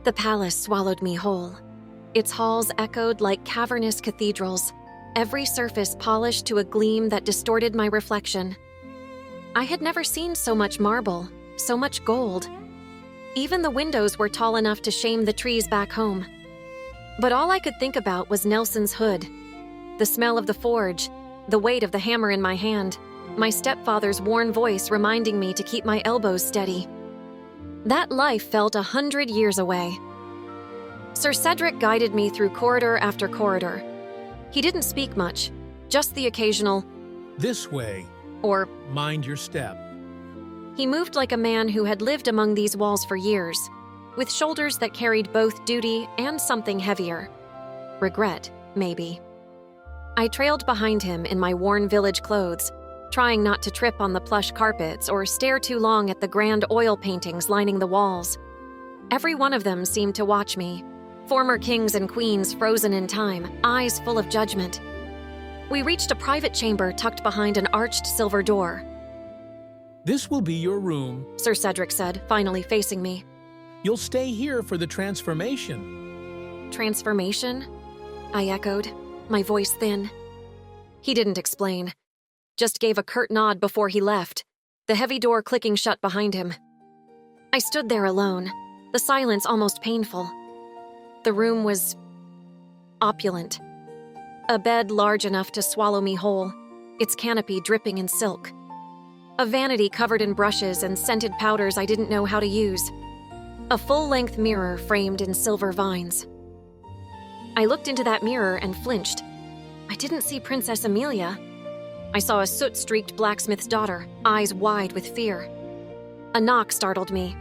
The palace swallowed me whole. Its halls echoed like cavernous cathedrals, every surface polished to a gleam that distorted my reflection. I had never seen so much marble, so much gold. Even the windows were tall enough to shame the trees back home. But all I could think about was Nelson's hood, the smell of the forge, the weight of the hammer in my hand, my stepfather's worn voice reminding me to keep my elbows steady. That life felt 100 years away. Sir Cedric guided me through corridor after corridor. He didn't speak much, just the occasional, "This way," or "Mind your step." He moved like a man who had lived among these walls for years, with shoulders that carried both duty and something heavier. Regret, maybe. I trailed behind him in my worn village clothes, trying not to trip on the plush carpets or stare too long at the grand oil paintings lining the walls. Every one of them seemed to watch me, former kings and queens frozen in time, eyes full of judgment. We reached a private chamber tucked behind an arched silver door. "This will be your room. Sir Cedric said, finally facing me. You'll stay here for the transformation." Transformation? I echoed, my voice thin. He didn't explain, just gave a curt nod before he left, the heavy door clicking shut behind him. I stood there alone, the silence almost painful. The room was opulent. A bed large enough to swallow me whole, its canopy dripping in silk. A vanity covered in brushes and scented powders I didn't know how to use. A full-length mirror framed in silver vines. I looked into that mirror and flinched. I didn't see Princess Amelia. I saw a soot-streaked blacksmith's daughter, eyes wide with fear. A knock startled me.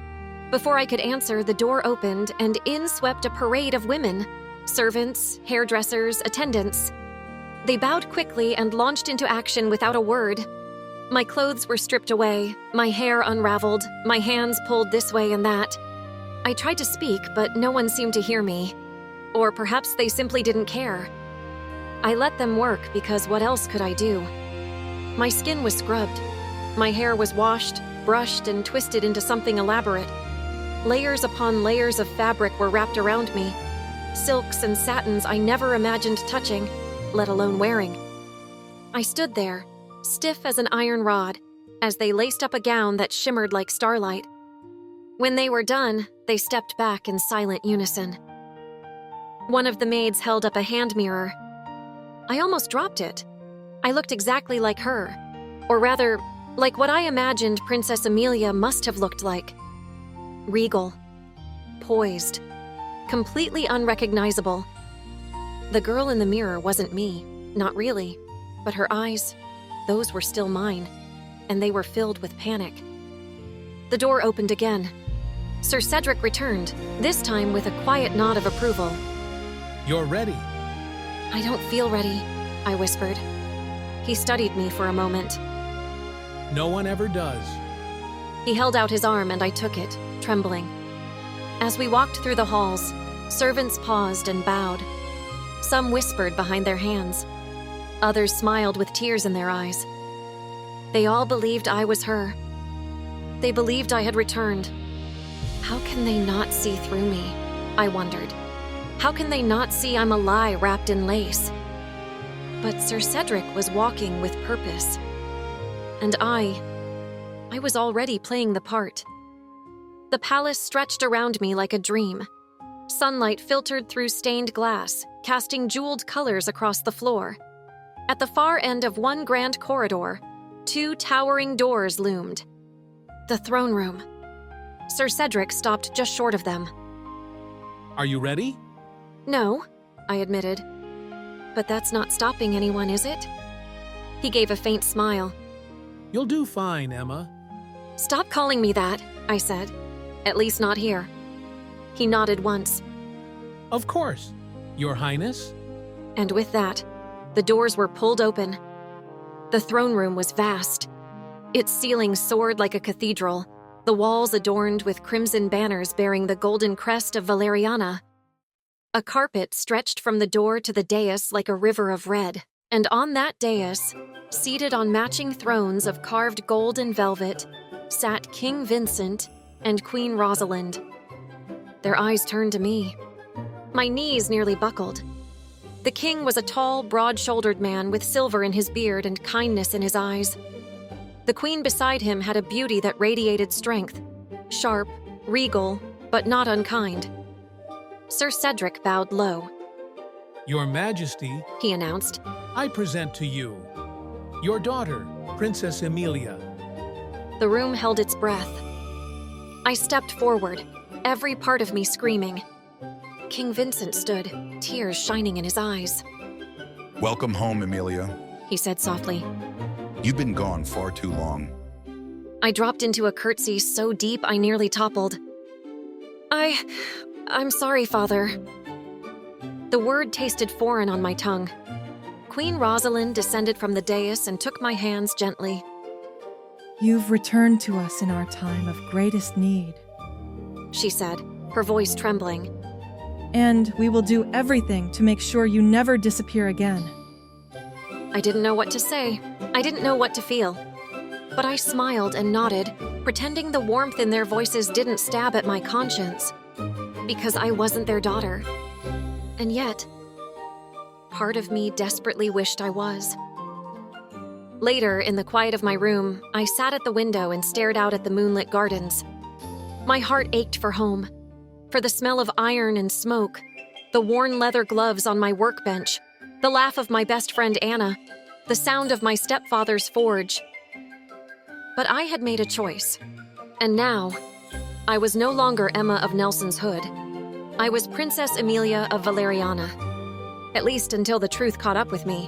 Before I could answer, the door opened and in swept a parade of women, servants, hairdressers, attendants. They bowed quickly and launched into action without a word. My clothes were stripped away, my hair unraveled, my hands pulled this way and that. I tried to speak, but no one seemed to hear me. Or perhaps they simply didn't care. I let them work because what else could I do? My skin was scrubbed. My hair was washed, brushed, and twisted into something elaborate. Layers upon layers of fabric were wrapped around me. Silks and satins I never imagined touching, let alone wearing. I stood there, stiff as an iron rod, as they laced up a gown that shimmered like starlight. When they were done, they stepped back in silent unison. One of the maids held up a hand mirror. I almost dropped it. I looked exactly like her, or rather, like what I imagined Princess Amelia must have looked like. Regal, poised, completely unrecognizable. The girl in the mirror wasn't me, not really, but her eyes, those were still mine, and they were filled with panic. The door opened again. Sir Cedric returned, this time with a quiet nod of approval. "You're ready." "I don't feel ready," I whispered. He studied me for a moment. "No one ever does." He held out his arm and I took it, trembling. As we walked through the halls, servants paused and bowed. Some whispered behind their hands. Others smiled with tears in their eyes. They all believed I was her. They believed I had returned. How can they not see through me? I wondered. How can they not see I'm a lie wrapped in lace? But Sir Cedric was walking with purpose. And I was already playing the part. The palace stretched around me like a dream. Sunlight filtered through stained glass, casting jeweled colors across the floor. At the far end of one grand corridor, two towering doors loomed. The throne room. Sir Cedric stopped just short of them. "Are you ready?" "No," I admitted. "But that's not stopping anyone, is it?" He gave a faint smile. "You'll do fine, Emma." "Stop calling me that," I said. "At least not here." He nodded once. "Of course, Your Highness." And with that, the doors were pulled open. The throne room was vast. Its ceiling soared like a cathedral, the walls adorned with crimson banners bearing the golden crest of Valeriana. A carpet stretched from the door to the dais like a river of red, and on that dais, seated on matching thrones of carved gold and velvet, sat King Vincent and Queen Rosalind. Their eyes turned to me. My knees nearly buckled. The king was a tall, broad-shouldered man with silver in his beard and kindness in his eyes. The queen beside him had a beauty that radiated strength, sharp, regal, but not unkind. Sir Cedric bowed low. Your Majesty, He announced. I present to you your daughter, Princess Emilia. The room held its breath. I stepped forward, every part of me screaming. King Vincent stood, tears shining in his eyes. Welcome home, Emilia. He said softly. You've been gone far too long. I dropped into a curtsy so deep I nearly toppled. I'm sorry, Father. The word tasted foreign on my tongue. Queen Rosalind descended from the dais and took my hands gently. You've returned to us in our time of greatest need. She said, her voice trembling. And we will do everything to make sure you never disappear again. I didn't know what to say. I didn't know what to feel. But I smiled and nodded, pretending the warmth in their voices didn't stab at my conscience. Because I wasn't their daughter. And yet, part of me desperately wished I was. Later, in the quiet of my room, I sat at the window and stared out at the moonlit gardens. My heart ached for home, for the smell of iron and smoke, the worn leather gloves on my workbench, the laugh of my best friend Anna, the sound of my stepfather's forge. But I had made a choice, and now, I was no longer Emma of Nelson's Hood. I was Princess Emilia of Valeriana, at least until the truth caught up with me.